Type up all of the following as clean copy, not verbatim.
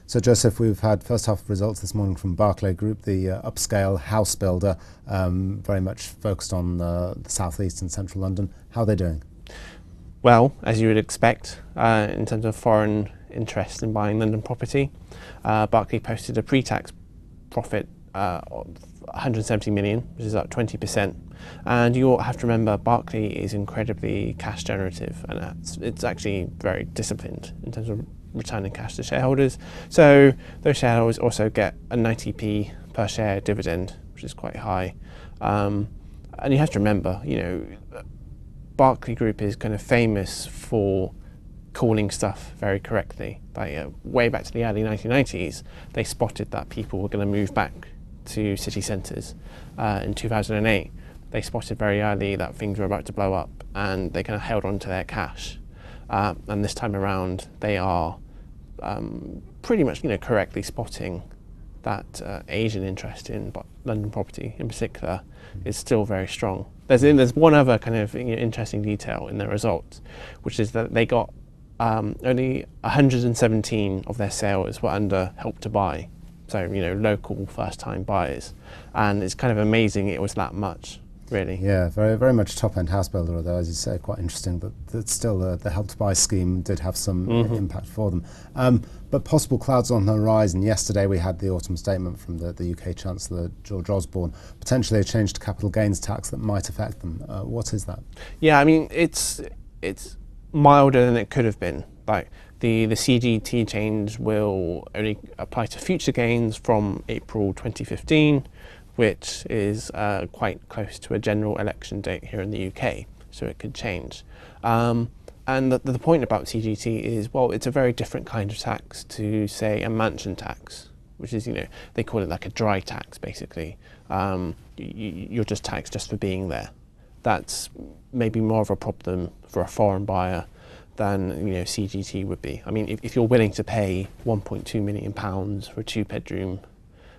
So Joseph, we've had first half results this morning from Berkeley Group, the upscale house builder, very much focused on the southeast and central London. How are they doing? Well, as you would expect, in terms of foreign interest in buying London property, Berkeley posted a pre-tax profit of 170 million, which is up 20%. And you have to remember, Berkeley is incredibly cash generative, and it's actually very disciplined in terms of returning cash to shareholders. So those shareholders also get a 90p per share dividend, which is quite high. And you have to remember, Berkeley Group is kind of famous for calling stuff very correctly. Like way back to the early 1990s, they spotted that people were going to move back to city centres. In 2008, they spotted very early that things were about to blow up, and they kind of held on to their cash. And this time around, they are pretty much, correctly spotting that Asian interest in London property, in particular, is still very strong. There's one other kind of interesting detail in their results, which is that they got only 117 of their sales were under Help to Buy, so local first-time buyers, and it's kind of amazing it was that much. Really. Yeah, very, very much top-end house builder, although, as you say, quite interesting that still the Help to Buy scheme did have some impact for them. But possible clouds on the horizon. Yesterday we had the autumn statement from the UK Chancellor, George Osborne, potentially a change to capital gains tax that might affect them. What is that? Yeah, I mean, it's milder than it could have been. Like the CGT change will only apply to future gains from April 2015. Which is quite close to a general election date here in the UK, so it could change. And the point about CGT is, well, it's a very different kind of tax to, say, a mansion tax, which is, they call it like a dry tax, basically. You're just taxed just for being there. That's maybe more of a problem for a foreign buyer than CGT would be. I mean, if you're willing to pay £1.2 million for a two-bedroom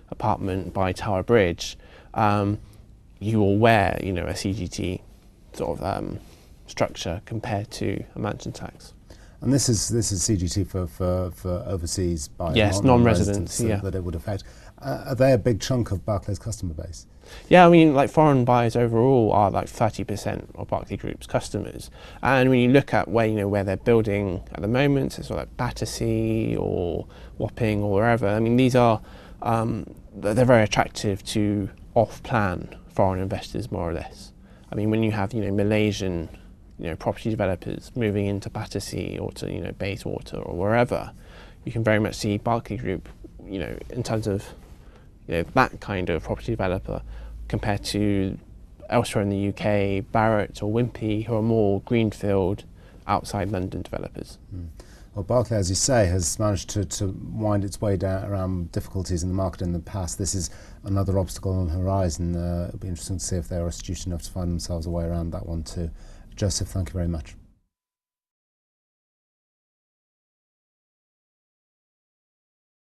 apartment by Tower Bridge, you will wear, a CGT sort of structure compared to a mansion tax. And this is CGT for overseas buyers. Yes, non-residents. Yeah, that it would affect. Are they a big chunk of Berkeley's customer base? Yeah, I mean, like foreign buyers overall are like 30% of Berkeley Group's customers. And when you look at where they're building at the moment, so it's sort of like Battersea or Wapping or wherever. I mean, these are they're very attractive to off-plan foreign investors, more or less. I mean, when you have Malaysian property developers moving into Battersea or to Bayswater or wherever, you can very much see Berkeley Group in terms of that kind of property developer compared to elsewhere in the UK, Barratt or Wimpey, who are more greenfield outside London developers. Well, Berkeley, as you say, has managed to wind its way down around difficulties in the market in the past. This is another obstacle on the horizon. It'll be interesting to see if they're astute enough to find themselves a way around that one too. Joseph, thank you very much.